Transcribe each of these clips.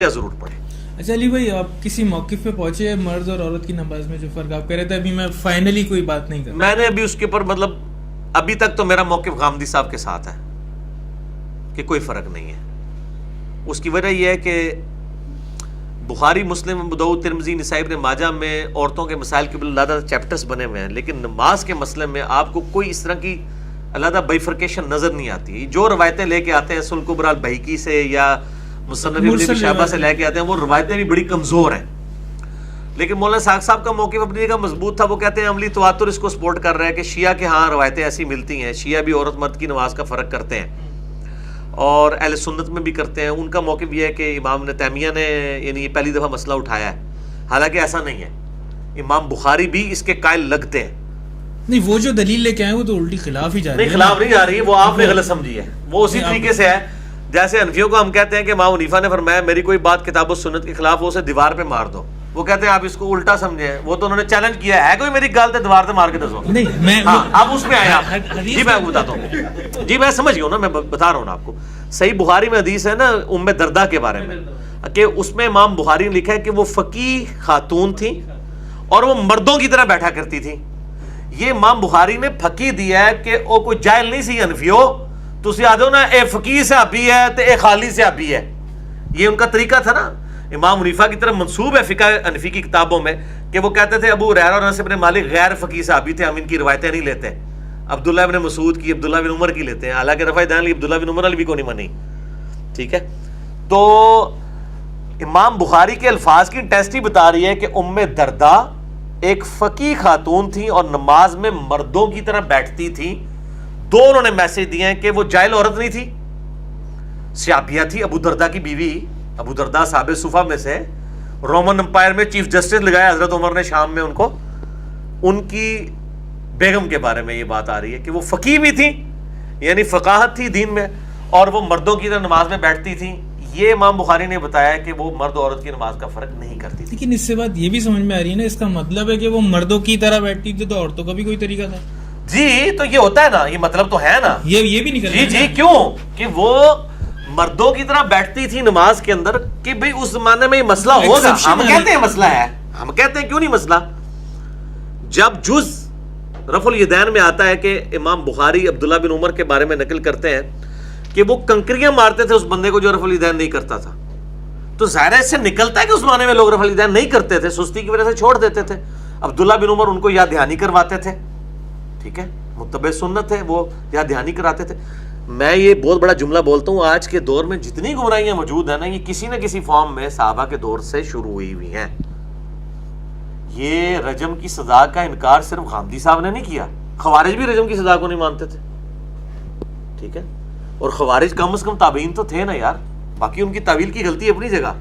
کیا ضرور پڑے. اچھا علی بھائی، آپ کسی موقف پہ پہنچے مرد اور عورت کی نماز میں جو فرق آپ کہہ رہے تھے، ابھی میں فائنلی کوئی بات نہیں کر رہا. میں نے ابھی اس کے اوپر ابھی تک تو میرا موقف غامدی صاحب کے ساتھ ہے کہ کوئی فرق نہیں ہے. اس کی وجہ یہ ہے کہ بخاری، مسلم، ابو داؤد، ترمذی، نسائی، ابن ماجہ میں عورتوں کے مسائل کے علیحدہ چیپٹرز بنے ہوئے ہیں، لیکن نماز کے مسئلے میں آپ کو کوئی اس طرح کی علیحدہ بائیفرکیشن نظر نہیں آتی. جو روایتیں لے کے آتے ہیں سنن کبریٰ البیہقی سے یا مصنف ابن ابی شیبہ سے لے کے آتے ہیں، وہ روایتیں بھی بڑی کمزور ہیں. لیکن مولانا ساق صاحب کا موقف اپنی جگہ مضبوط تھا. وہ کہتے ہیں عملی تواتر اس کو سپورٹ کر رہا ہے کہ شیعہ کے ہاں روایتیں ایسی ملتی ہیں، شیعہ بھی عورت مرد کی نماز کا فرق کرتے ہیں اور اہل سنت میں بھی کرتے ہیں. ان کا موقف یہ ہے کہ امام ابن تیمیہ نے یعنی یہ پہلی دفعہ مسئلہ اٹھایا ہے، حالانکہ ایسا نہیں ہے. امام بخاری بھی اس کے قائل لگتے ہیں. نہیں، وہ جو دلیل لے کے آئے وہ تو الٹی خلاف ہی جا رہی ہے. نہیں، خلاف نہیں جا رہی ہے، وہ آپ نے غلط سمجھی ہے. وہ اسی طریقے سے ہے جیسے حنفیوں کو ہم کہتے ہیں کہ امام حنیفہ نے فرمایا میری کوئی بات کتاب و سنت کے خلاف ہو اسے دیوار پہ مار دو. وہ کہتے ہیں آپ اس کو الٹا سمجھے. وہ تو انہوں نے چیلنج کیا ہے کوئی میری گال تے دیوار سے مار کے دسو. نہیں، میں اب اس میں آئے آپ. جی میں بتاتا ہوں. جی میں سمجھ گیا ہوں نا، میں بتا رہا ہوں آپ کو. صحیح بخاری میں حدیث ہے نا ام دردہ کے بارے میں، کہ اس میں امام بخاری نے لکھا ہے کہ وہ فقیہ خاتون تھی اور وہ مردوں کی طرح بیٹھا کرتی تھی. یہ امام بخاری نے فقیہ دیا ہے کہ وہ کوئی جاہل نہیں سی. حنفیو تسی آ جاؤ نا، اے فقیہ صحابی ہے تے اے خالی صحابی ہے. یہ ان کا طریقہ تھا نا. امام حنیفہ کی طرف منسوب ہے فقہ حنفی کی کتابوں میں کہ وہ کہتے تھے ابو ہریرہ اور انس بن مالک غیر فقیہ صحابی تھے، ہم ان کی روایتیں نہیں لیتے. عبداللہ بن مسعود کی، عبداللہ بن عمر کی لیتے ہیں، حالانکہ رفع دین علی عبداللہ بن عمر علی بھی کو نہیں منی. ٹھیک ہے، تو امام بخاری کے الفاظ کی ٹیسٹی بتا رہی ہے کہ ام دردہ ایک فقیہ خاتون تھی اور نماز میں مردوں کی طرح بیٹھتی تھی. دو انہوں نے میسج دیے ہیں کہ وہ جاہل عورت نہیں تھی، صحابیہ تھی. ابو دردہ کی بیوی، ابو دردہ صحابہ صفہ میں سے، رومن امپائر میں چیف جسٹس لگایا حضرت عمر نے شام میں ان کو. ان کی بیگم کے بارے میں یہ بات آ رہی ہے کہ وہ فقیہ بھی تھی، یعنی فقاہت تھی دین میں، اور وہ مردوں کی طرح نماز میں بیٹھتی تھی. یہ امام بخاری نے بتایا کہ وہ مرد و عورت کی نماز کا فرق نہیں کرتی تھی. لیکن اس سے بات یہ بھی سمجھ میں آ رہی ہے نا، اس کا مطلب ہے کہ وہ مردوں کی طرح بیٹھتی تھی تو عورتوں کا بھی کوئی طریقہ تھا. جی تو یہ ہوتا ہے نا، یہ مطلب تو ہے نا. یہ بھی نہیں کرنا. جی کیوں کہ وہ مردوں کی طرح بیٹھتی تھی نماز کے اندر، کہ بھئی اس زمانے میں یہ مسئلہ ہوگا. ہم کہتے ہیں مسئلہ ہے، ہم کہتے ہیں کیوں نہیں مسئلہ. جب جز رفع الیدین میں آتا ہے کہ امام بخاری عبداللہ بن عمر کے بارے میں نقل کرتے ہیں کہ وہ کنکریاں مارتے تھے اس بندے کو جو رفع الیدین نہیں کرتا تھا، تو ظاہر ہے اس سے نکلتا ہے کہ اس زمانے میں لوگ رفع الیدین نہیں کرتے تھے، سستی کی وجہ سے چھوڑ دیتے تھے. عبداللہ بن عمر ان کو یاد دہانی کرواتے تھے. ٹھیک ہے، متبع سنت ہے، وہ یاد دہانی کراتے تھے. میں یہ بہت بڑا جملہ بولتا ہوں، آج کے دور میں جتنی گمراہیاں موجود ہیں نا، یہ کسی نہ کسی فارم میں صحابہ کے دور سے شروع ہوئی ہیں. یہ رجم کی سزا کا انکار صرف غامدی صاحب نے نہیں کیا، خوارج بھی رجم کی سزا کو نہیں مانتے تھے. ٹھیک ہے، اور خوارج کم از کم تابعین تو تھے نا یار. باقی ان کی تعویل کی غلطی اپنی جگہ،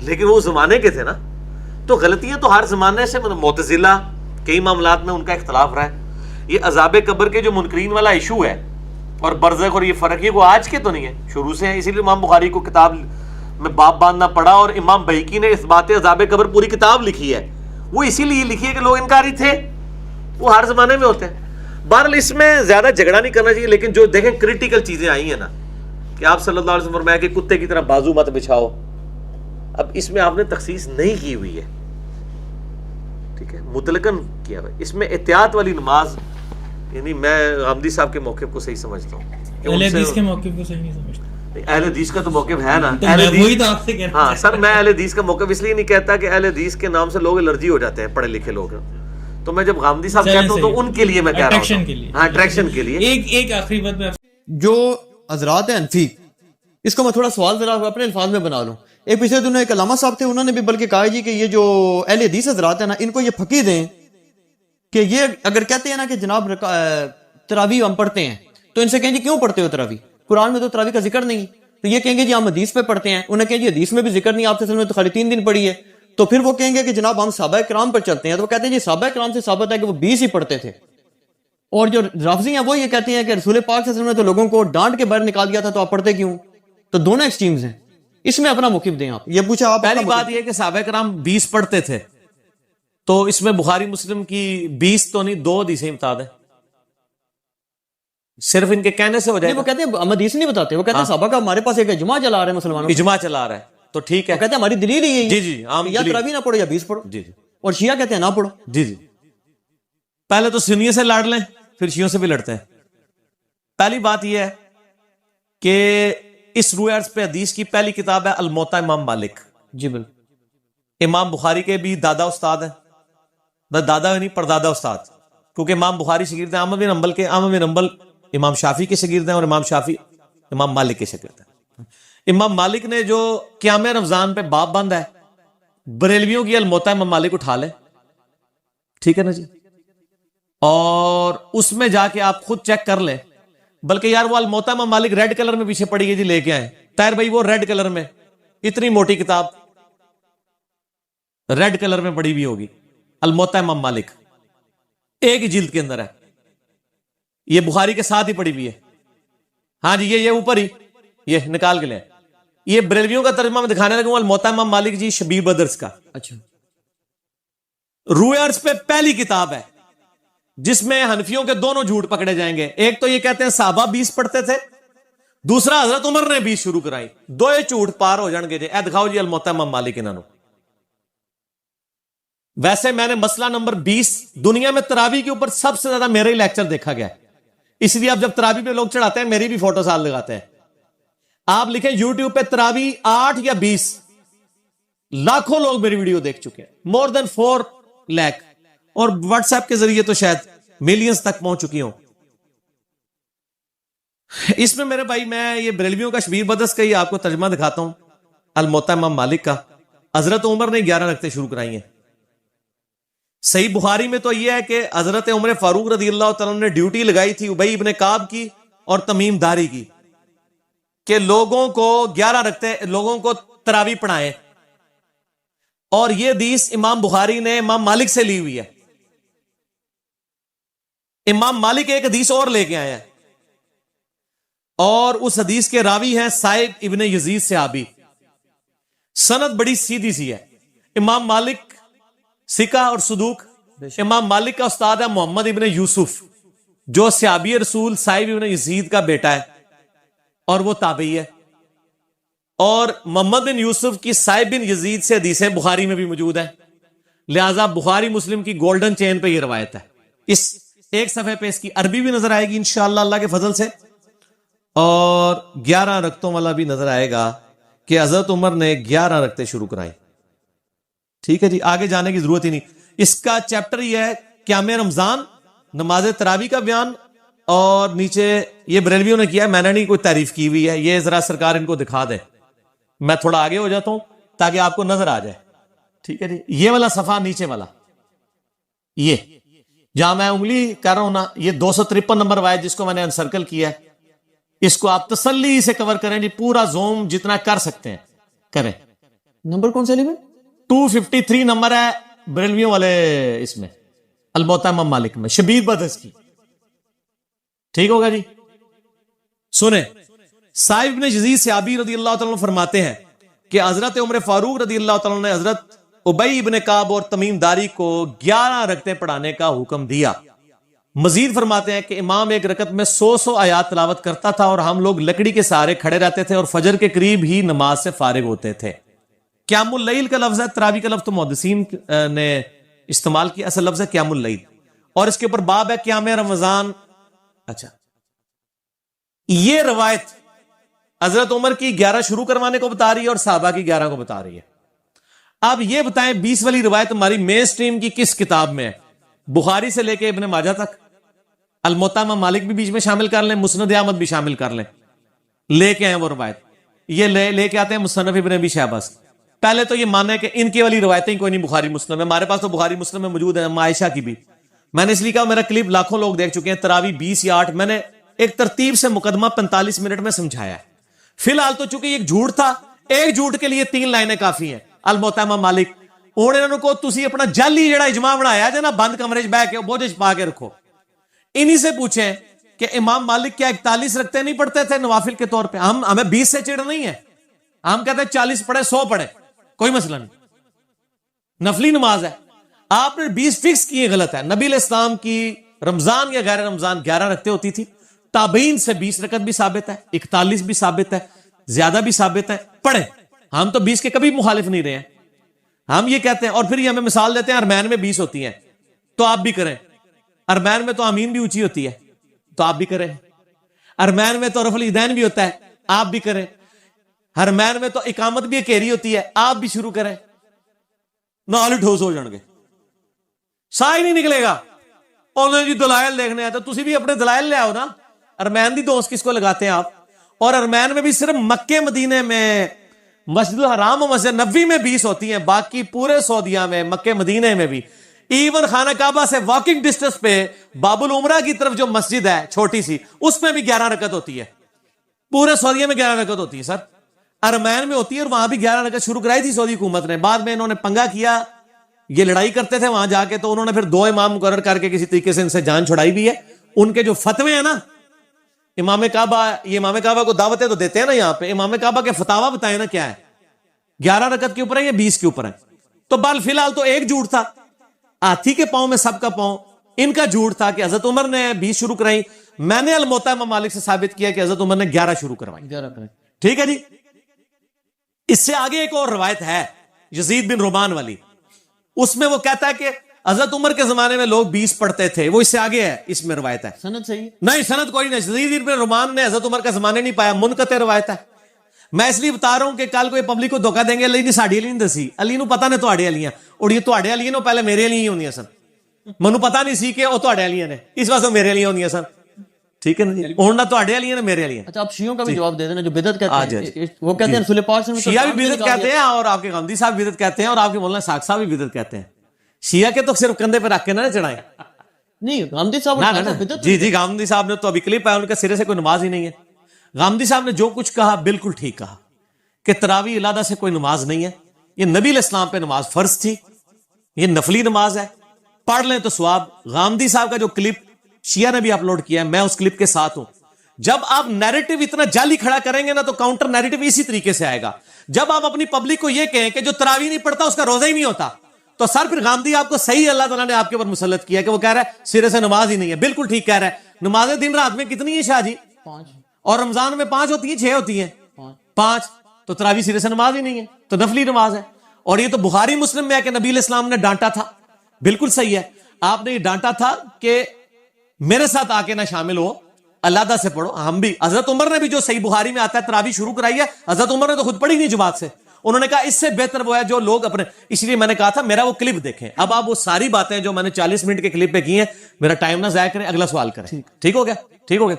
لیکن وہ زمانے کے تھے نا. تو غلطیاں تو ہر زمانے سے، معتزلہ کئی معاملات میں ان کا اختلاف رہا ہے. یہ عذاب قبر کے جو منکرین والا ایشو ہے اور برزخ اور یہ فرق، یہ وہ آج کے تو نہیں ہے، شروع سے ہے. اسی لیے امام بخاری کو کتاب میں باب باندھنا پڑا، اور امام بہقی نے اثبات عذاب قبر پوری کتاب لکھی ہے. وہ اسی لیے لکھی ہے کہ لوگ انکاری تھے، وہ ہر زمانے میں ہوتے ہیں. بہرحال اس میں زیادہ جھگڑا نہیں کرنا چاہیے، لیکن جو دیکھیں کریٹیکل چیزیں آئی ہیں نا کہ آپ صلی اللہ علیہ وسلم فرمایا کہ کتے کی طرح بازو مت بچھاؤ. اب اس میں آپ نے تخصیص نہیں کی ہوئی ہے، ٹھیک ہے، مطلقاً کیا ہوا ہے. اس میں احتیاط والی نماز، یعنی میں غامدی صاحب کے موقف کو صحیح سمجھتا ہوں. اہل حدیث کے موقف کو صحیح نہیں سمجھتا. اہل حدیث کا تو موقف ہے نا. وہی تو آپ سے کہہ رہا ہوں. ہاں سر، میں اہل حدیث کا موقف اس لیے نہیں کہتا کہ اہل حدیث کے نام سے لوگ الرجی ہو جاتے ہیں، پڑھے لکھے لوگ. تو میں جب غامدی صاحب کہتا ہوں تو ان کے لیے میں کہہ رہا ہوں، ہاں اٹریکشن کے لیے. ایک آخری بات میں جو حضرات ہیں حنفی، اس کو میں تھوڑا سوال ذرا اپنے الفاظ میں بنا لوں. ایک پچھلے دنوں ایک علامہ صاحب تھے، انہوں نے بھی بلکہ کہا جی کہ یہ جو اہل حدیث حضرات ہیں نا، ان کو یہ فقیہ دیں کہ یہ اگر کہتے ہیں نا کہ جناب تراویح ہم پڑھتے ہیں، تو ان سے کہیں جی کیوں پڑھتے ہو تراویح؟ قرآن میں تو تراویح کا ذکر نہیں. تو یہ کہیں گے جی ہم حدیث پہ پڑھتے ہیں. انہیں کہیں جی حدیث میں بھی ذکر نہیں، آپ سے نے تو خالی 3 دن پڑھی ہے. تو پھر وہ کہیں گے کہ جناب ہم صحابہ کرام پر چلتے ہیں. تو وہ کہتے ہیں جی صحابہ کرام سے ثابت ہے کہ وہ 20 ہی پڑھتے تھے. اور جو رافضی ہیں وہ یہ کہتے ہیں کہ رسول پاک صلی اللہ علیہ وسلم نے تو لوگوں کو ڈانٹ کے باہر نکال دیا تھا، تو آپ پڑھتے کیوں؟ تو دونوں ایکسٹریمز ہیں. اس میں اپنا موقف دیں آپ. یہ پوچھا آپ. پہلی بات یہ کہ صحابہ کرام 20 پڑھتے تھے، تو اس میں بخاری مسلم کی 20 تو نہیں 2 حدیثیں بتا دیں. صرف ان کے کہنے سے ہو جائے. وہ کہتے ہیں ہم حدیث نہیں بتاتے، وہ کہتے ہیں صحابہ کا ہمارے پاس ایک اجماع چلا رہا ہے، مسلمانوں اجماع چلا رہا ہے. تو ٹھیک ہے, کہتے ہیں ہماری دلیل ہی جی جی عام یا تراویح نہ پڑھو یا 20 پڑھو, جی جی اور شیعہ کہتے ہیں نہ پڑھو. جی جی پہلے تو سنیوں سے لڑ لیں پھر شیعوں سے بھی لڑتے ہیں. پہلی بات یہ ہے کہ اس روح عرض پہ حدیث کی پہلی کتاب ہے الموطا امام مالک. جی بالکل. امام بخاری کے بھی دادا استاد ہیں, دادا نہیں پردادا استاد, کیونکہ امام بخاری شاگرد ہیں احمد بن حنبل کے, احمد بن حنبل امام شافعی کے شاگرد ہیں اور امام شافعی امام مالک کے شاگرد ہیں. امام مالک نے جو قیام رمضان پہ باب بند ہے, بریلویوں کی الموطا امام مالک اٹھا لیں, ٹھیک ہے نا جی, اور اس میں جا کے آپ خود چیک کر لیں. بلکہ یار وہ الموطا امام مالک ریڈ کلر میں پیچھے پڑی ہے جی, لے کے آئے طاہر بھائی, وہ ریڈ کلر میں اتنی موٹی کتاب ریڈ کلر میں پڑی ہوئی ہوگی الموطا امام مالک, ایک ہی جلد کے اندر ہے, یہ بخاری کے ساتھ ہی پڑی ہوئی ہے. ہاں جی یہ اوپر ہی, یہ نکال کے لیں. یہ بریلویوں کا ترجمہ میں دکھانے لگا ہوں الموطا امام مالک جی شبیر بدرس کا. اچھا, روح عرض پہ پہلی کتاب ہے جس میں حنفیوں کے دونوں جھوٹ پکڑے جائیں گے. ایک تو یہ کہتے ہیں صحابہ 20 پڑھتے تھے, دوسرا حضرت عمر نے 20 شروع کرائی. دو جھوٹ پار ہو جان گے جی. اے دکھاؤ جی الموطا امام مالک انہوں نے. ویسے میں نے مسئلہ نمبر 20 دنیا میں تراویح کے اوپر سب سے زیادہ میرا ہی لیکچر دیکھا گیا, اس لیے اب جب تراویح پہ لوگ چڑھاتے ہیں میری بھی فوٹو ساتھ لگاتے ہیں. آپ لکھیں یوٹیوب پہ تراویح 8 یا 20, لاکھوں لوگ میری ویڈیو دیکھ چکے ہیں, مور دین 4 لاکھ, اور واٹس ایپ کے ذریعے تو شاید ملینز تک پہنچ چکی ہوں. اس میں میرے بھائی میں یہ بریلویوں کا شبیر بدرس کا ہی آپ کو ترجمہ دکھاتا ہوں الموطا امام مالک کا. حضرت عمر نے 11 رکعتیں شروع کرائی ہیں. صحیح بخاری میں تو یہ ہے کہ حضرت عمر فاروق رضی اللہ تعالیٰ نے ڈیوٹی لگائی تھی ابی ابن کعب کی اور تمیم داری کی کہ لوگوں کو 11 رکعتیں لوگوں کو تراویح پڑھائیں, اور یہ حدیث امام بخاری نے امام مالک سے لی ہوئی ہے. امام مالک ایک حدیث اور لے کے آئے ہیں, اور اس حدیث کے راوی ہیں سائب ابن یزید صحابی. سند بڑی سیدھی سی ہے. امام مالک سکہ اور صدوق. امام مالک کا استاد ہے محمد ابن یوسف جو صحابی رسول سائب ابن یزید کا بیٹا ہے اور وہ تابعی ہے. اور محمد بن یوسف کی سائب بن یزید سے حدیثیں بخاری میں بھی موجود ہیں, لہذا بخاری مسلم کی گولڈن چین پہ یہ روایت ہے. اس ایک صفحے پہ اس کی عربی بھی نظر آئے گی انشاءاللہ اللہ کے فضل سے, اور 11 رکعتوں والا بھی نظر آئے گا کہ حضرت عمر نے 11 رکعتیں شروع کرائی. ٹھیک ہے جی, آگے جانے کی ضرورت ہی نہیں. اس کا چیپٹر یہ ہے قیام رمضان, نماز تراویح کا بیان, اور نیچے یہ بریلویوں نے کیا ہے, میں نے نہیں کوئی تعریف کی ہوئی ہے, یہ ذرا سرکار ان کو دکھا دے. میں تھوڑا آگے ہو جاتا ہوں تاکہ آپ کو نظر آ جائے. ٹھیک ہے جی, یہ والا صفحہ نیچے والا, یہ جہاں میں انگلی کر رہا ہوں نا, یہ 253 نمبر روایت جس کو میں نے انسرکل کیا ہے, اس کو آپ تسلی سے کور کریں جی, پورا زوم جتنا کر سکتے ہیں کریں. نمبر کون سے لیے 253 نمبر ہے بریلویوں والے اس میں الموطا امام مالک میں شبیر بدرس کی. ٹھیک ہوگا جی, سنیں. صاحب ابن یزید صحابی رضی اللہ تعالیٰ عنہ فرماتے ہیں کہ حضرت عمر فاروق رضی اللہ تعالیٰ عنہ نے حضرت ابی ابن کعب اور تمیم داری کو 11 رکعتیں پڑھانے کا حکم دیا. مزید فرماتے ہیں کہ امام ایک رکعت میں 100 آیات تلاوت کرتا تھا اور ہم لوگ لکڑی کے سہارے کھڑے رہتے تھے اور فجر کے قریب ہی نماز سے فارغ ہوتے تھے. قیام اللیل کا لفظ ہے, تراویح کا لفظ تو محدثین نے استعمال کیا, اصل لفظ ہے قیام اللیل, اور اس کے اوپر باب ہے قیام رمضان. اچھا, یہ روایت حضرت عمر کی 11 شروع کروانے کو بتا رہی ہے اور صحابہ کی 11 کو بتا رہی ہے. اب یہ بتائیں 20 والی روایت ہماری مین سٹریم کی کس کتاب میں ہے؟ بخاری سے لے کے ابن ماجہ تک, الموطا امام مالک بھی بیچ میں شامل کر لیں, مسند احمد بھی شامل کر لیں, لے کے ہیں وہ روایت. یہ لے کے آتے ہیں مصنف ابن ابی شیبہ سے. پہلے تو یہ مانا ہے کہ ان کی والی روایتیں کوئی نہیں بخاری مسلم میں, ہمارے پاس تو بخاری مسلم میں موجود ہے, عائشہ کی بھی. میں نے اس لیے کہا میرا کلپ لاکھوں لوگ دیکھ چکے ہیں, تراویح 20 یا 8, میں نے ایک ترتیب سے مقدمہ 45 منٹ میں سمجھایا ہے. فی الحال تو چونکہ ایک جھوٹ تھا, ایک جھوٹ کے لیے 3 لائنیں کافی ہیں. الموطا امام مالک ہوں انہوں کو تسی اپنا جعلی جڑا اجماع بنایا جے نا, بند کمرے بہ کے بوجھ پا کے رکھو. انہی سے پوچھیں کہ امام مالک کیا 41 رکعتیں نہیں پڑھتے تھے نوافل کے طور پہ؟ ہمیں 20 سے چڑ نہیں ہے, ہم کہتے ہیں 40 پڑھے 100 پڑھے, کوئی مسئلہ نہیں, نفلی نماز ہے. آپ نے 20 فکس کیے, غلط ہے. نبی علیہ السلام کی رمضان یا غیر رمضان 11 رکعتیں ہوتی تھی. تابعین سے 20 رکعت بھی ثابت ہے, 41 بھی ثابت ہے, زیادہ بھی ثابت ہے, پڑھیں. ہم تو 20 کے کبھی مخالف نہیں رہے ہیں. ہم یہ کہتے ہیں, اور پھر یہ ہمیں مثال دیتے ہیں ارمین میں 20 ہوتی ہیں تو آپ بھی کریں, ارمین میں تو آمین بھی اونچی ہوتی ہے تو آپ بھی کریں, ارمین میں تو رفع الیدین بھی ہوتا ہے آپ بھی کریں, ارمین میں تو اقامت بھی اکیری ہوتی ہے آپ بھی شروع کریں. نال ٹھوس ہو جان گے, سا ہی نہیں نکلے گا. انہوں جی دلائل دیکھنے آئے تو تسی بھی اپنے دلائل لے آؤ نا. ارمین دی دوست کس کو لگاتے ہیں آپ؟ اور ارمین میں بھی صرف مکے مدینے میں مسجد الحرام و مسجد نبوی میں 20 ہوتی ہیں, باقی پورے سعودیہ میں مکے مدینے میں بھی, ایون خانہ کعبہ سے واکنگ ڈسٹنس پہ باب العمرہ کی طرف جو مسجد ہے چھوٹی سی, اس میں بھی 11 رکعت ہوتی ہے. پورے سعودیہ میں 11 رکعت ہوتی ہے سر, ارمین میں ہوتی ہے, اور وہاں بھی 11 رکعت شروع کرائی تھی سعودی حکومت نے. بعد میں انہوں نے پنگا کیا, یہ لڑائی کرتے تھے وہاں جا کے, تو انہوں نے پھر 2 امام مقرر کر کے کسی طریقے سے ان سے جان چھڑائی بھی ہے. ان کے جو فتوے ہیں نا امام کعبہ, یہ امام کعبہ کو دعوتیں تو دیتے ہیں نا یہاں پہ, امام کعبہ کے فتوا بتائیں نا کیا ہے, 11 رکعت کے اوپر ہے یا 20 کے اوپر ہے. تو بال فی الحال تو ایک جھوٹ تھا, ہاتھی کے پاؤں میں سب کا پاؤں, ان کا جھوٹ تھا کہ حضرت عمر نے 20 شروع کرائی. میں نے الموطا امام مالک سے ثابت کیا کہ حضرت عمر نے 11 شروع کروائی. ٹھیک ہے جی. اس سے آگے ایک اور روایت ہے یزید بن رومان والی, اس میں وہ کہتا ہے کہ حضرت عمر کے زمانے میں لوگ 20 پڑھتے تھے. وہ اس سے آگے ہے, اس میں روایت ہے. سند صحیح نہیں, سند کوئی نہیں. یزید بن رومان نے حضرت عمر کا زمانے نہیں پایا, منقطع روایت ہے. میں اس لیے بتا رہا ہوں کہ کل کوئی پبلک کو دھوکا دیں گے علی نے ساڈی علی نہیں دسی, علی نو پتا نے تواڈے علیاں, اور یہ تواڈے علی نو پہلے میرے علی ہی ہوندیاں سن, منو پتا نہیں سی کہ وہ تواڈے علی نے, اس واسطے میرے علی ہوندیاں سن. ٹھیک ہے نا جی, ہن نہ تواڈے علی نے میرے علی. اچھا آپ شیعوں کا بھی جواب دے دینا جو بدعت کہتے ہیں, وہ کہتے ہیں رسول پاک صلی اللہ علیہ وسلم شیعہ بھی بدعت کہتے ہیں, اور آپ کے غامدی صاحب بدعت کہتے ہیں, اور آپ کے مولانا ساق صاحب بھی بدعت کہتے ہیں. شیعہ کے تو صرف کندھے پہ رکھ کے نہ چڑھائیں. نہیں غامدی صاحب جی غامدی صاحب نے تو ابھی کلپ ہے, ان کے سرے سے کوئی نماز ہی نہیں ہے. غامدی صاحب نے جو کچھ کہا بالکل ٹھیک کہا کہ تراویح علیحدہ سے کوئی نماز نہیں ہے, یہ نبی علیہ السلام پہ نماز فرض تھی, یہ نفلی نماز ہے, پڑھ لیں تو ثواب. غامدی صاحب کا جو کلپ شیعہ نے بھی اپلوڈ کیا ہے, میں اس کلپ کے ساتھ ہوں. جب آپ نیریٹو اتنا جعلی کھڑا کریں گے نا تو کاؤنٹر نیریٹو اسی طریقے سے آئے گا. جب آپ اپنی پبلک کو یہ کہیں کہ جو تراویح نہیں پڑھتا اس کا روزہ ہی نہیں ہوتا, تو سر پھر غامدی آپ کو صحیح اللہ تعالیٰ نے آپ کے اوپر مسلط کیا کہ وہ کہہ رہا ہے سرے سے نماز ہی نہیں ہے. بالکل ٹھیک کہہ رہا ہے. نمازیں دن رات میں کتنی ہیں شاہ جی؟ 5, اور رمضان میں 5 ہوتی ہیں 6 ہوتی ہیں 5, تو تراویح سرے سے نماز ہی نہیں ہے, تو نفلی نماز ہے. اور یہ تو بخاری مسلم میں ہے کہ نبی علیہ السلام نے ڈانٹا تھا. بالکل صحیح ہے, آپ نے یہ ڈانٹا تھا کہ میرے ساتھ آ کے نہ شامل ہو, علیحدہ سے پڑھو. ہم بھی, حضرت عمر نے بھی جو صحیح بخاری میں آتا ہے تراویح شروع کرائی ہے, حضرت عمر نے تو خود پڑھی نہیں جماعت سے. انہوں نے کہا اس سے بہتر وہ ہے جو لوگ اپنے, اس لیے میں نے کہا تھا میرا وہ کلپ دیکھیں. اب آپ وہ ساری باتیں جو میں نے 40 منٹ کے کلپ پہ کی ہیں, میرا ٹائم نہ ضائع کریں, اگلا سوال کریں. ٹھیک ہو گیا, ٹھیک ہو گیا.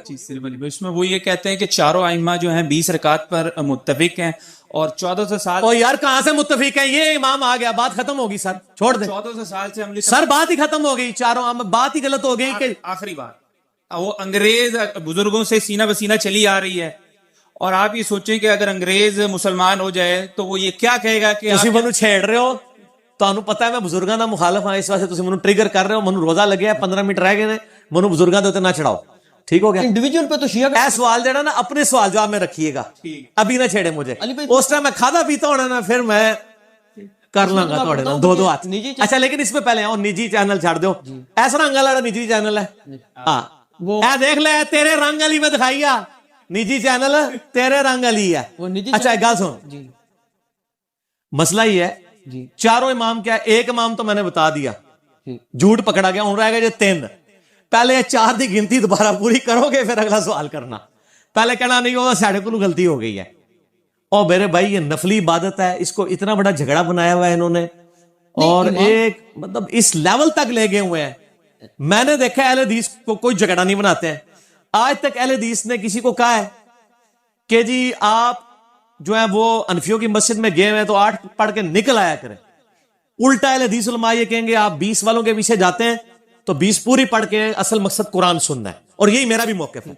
اس میں وہ یہ کہتے ہیں کہ چاروں ائمہ جو ہیں 20 رکعت پر متفق ہیں, اور 1400 سال. او یار کہاں سے متفق ہیں, یہ امام آ گیا, بات ختم ہوگی سر, چھوڑ دیں. 1400 سال سے عملی سر بات ہی ختم ہو گئی, چاروں بات ہی غلط ہو گئی کہ آخری بات, وہ انگریز بزرگوں سے سینہ بسینہ چلی آ رہی ہے, اور آپ یہ سوچیں کہ اگر انگریز مسلمان ہو جائے تو وہ یہ کیا کہے گا کہ تسی منو چھیڑ رہے ہو, تانوں پتہ ہے میں بزرگاں دا مخالف ہاں, اس واسطے تسی منو ٹریگر کر رہے ہو. منو روزہ لگیا ہے, 15 منٹ رہ گئے نے, منو بزرگاں دے تے نہ چڑھاؤ. ٹھیک ہو گیا. انڈیویجول پہ تو شیعہ کا اے سوال جڑا نا اپنے سوال جواب میں رکھیے گا, ابھی نہ چھیڑے مجھے. اس ٹائم میں کھادا پیتا ہونا نا, پھر میں کر لوں گا تھوڑے نا 2 ہاتھ. اچھا لیکن اس میں پہلے اور نجی چینل چھاڑ دو, ایسا رنگ والا نجی چینل ہے. ہاں اے دیکھ لے تیرے رنگ والی میں دکھائیا, نجی چینل تیرے رنگ والی ہے. اچھا ایک گل سن, مسئلہ یہ ہے چاروں امام کیا ہے, ایک امام تو میں نے بتا دیا, جھوٹ پکڑا گیا, ہوں رہ گئے جو 3. پہلے 4 دی گنتی دوبارہ پوری کرو گے, پھر اگلا سوال کرنا. پہلے کہنا نہیں ہوگا ساڑھے کو غلطی ہو گئی ہے. اور میرے بھائی یہ نفلی عبادت ہے, اس کو اتنا بڑا جھگڑا بنایا ہوا ہے انہوں نے, اور ایک مطلب اس لیول تک لے گئے ہوئے ہیں. میں نے دیکھا اہل حدیث کو کوئی جھگڑا نہیں بناتے ہیں. آج تک اہل حدیث نے کسی کو کہا ہے کہ جی آپ جو ہے وہ انفیوں کی مسجد میں گئے ہوئے تو 8 پڑھ کے نکل آیا کریں. الٹا اہل حدیث علماء یہ کہیں گے آپ 20 والوں کے پیچھے جاتے ہیں تو 20 پوری پڑھ کے اصل مقصد قرآن سننا ہے, اور یہی میرا بھی موقف ہے.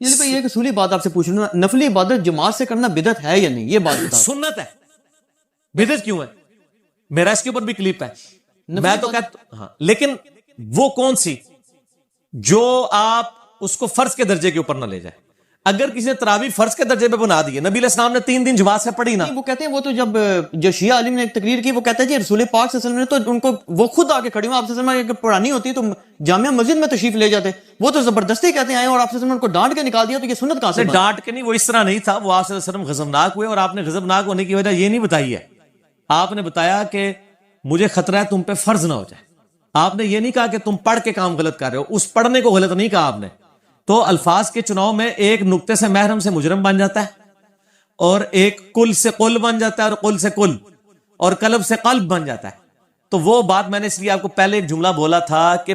یہ ایک اصولی بات آپ سے پوچھنا, نفلی عبادت جماعت سے کرنا بدعت ہے یا نہیں, یہ بات بتا. سنت ہے, بدعت کیوں ہے؟ میرا اس کے اوپر بھی کلپ ہے, میں تو کہتا ہاں, لیکن وہ کون سی جو آپ اس کو فرض کے درجے کے اوپر نہ لے جائیں. اگر کسی نے تراویح فرض کے درجے پہ بنا دی ہے، نبی علیہ السلام نے 3 دن جواز سے پڑھی نا. وہ کہتے ہیں وہ تو جب جو شیعہ عالم نے ایک تقریر کی وہ کہتا ہے جی رسول پاک صلی اللہ علیہ وسلم نے تو ان کو وہ خود آ کے کھڑی ہوں آپ صلی اللہ علیہ وسلم اگر پڑھانی ہوتی تو جامعہ مسجد میں تشریف لے جاتے، وہ تو زبردستی کہتے ہیں آئے اور آپ صلی اللہ علیہ وسلم نے ان کو ڈانٹ کے نکال دیا، تو یہ سنت کہاں سے بنا؟ ڈانٹ کے نہیں، وہ اس طرح نہیں تھا. وہ آپ صلی اللہ علیہ وسلم غضبناک ہوئے اور آپ نے غضبناک ہونے کی وجہ یہ نہیں بتائی ہے. آپ نے بتایا کہ مجھے خطرہ ہے تم پہ فرض نہ ہو جائے. آپ نے یہ نہیں کہا کہ تم پڑھ کے کام غلط کر رہے ہو، اس پڑھنے کو غلط نہیں کہا آپ نے. تو الفاظ کے چناؤ میں ایک نقطے سے محرم سے مجرم بن جاتا ہے، اور ایک کل سے قل بن جاتا ہے، اور قل سے کل، اور قلب سے قلب بن جاتا ہے. تو وہ بات میں نے اس لیے آپ کو پہلے ایک جملہ بولا تھا کہ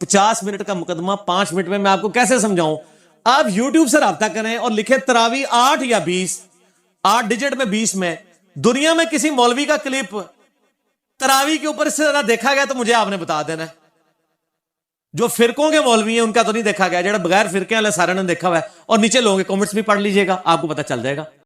50 منٹ کا مقدمہ 5 منٹ میں آپ کو کیسے سمجھاؤں. آپ یوٹیوب سے رابطہ کریں اور لکھیں تراویح 8 یا 20، 8 ڈیجٹ میں 20 میں. دنیا میں کسی مولوی کا کلپ تراویح کے اوپر اس سے زیادہ دیکھا گیا تو مجھے آپ نے بتا دینا ہے. جو فرقوں کے مولوی ہیں ان کا تو نہیں دیکھا گیا، جڑا بغیر فرقے والے سارے نے دیکھا ہوا ہے. اور نیچے لوگوں کے کامنٹس بھی پڑھ لیجئے گا، آپ کو پتہ چل جائے گا.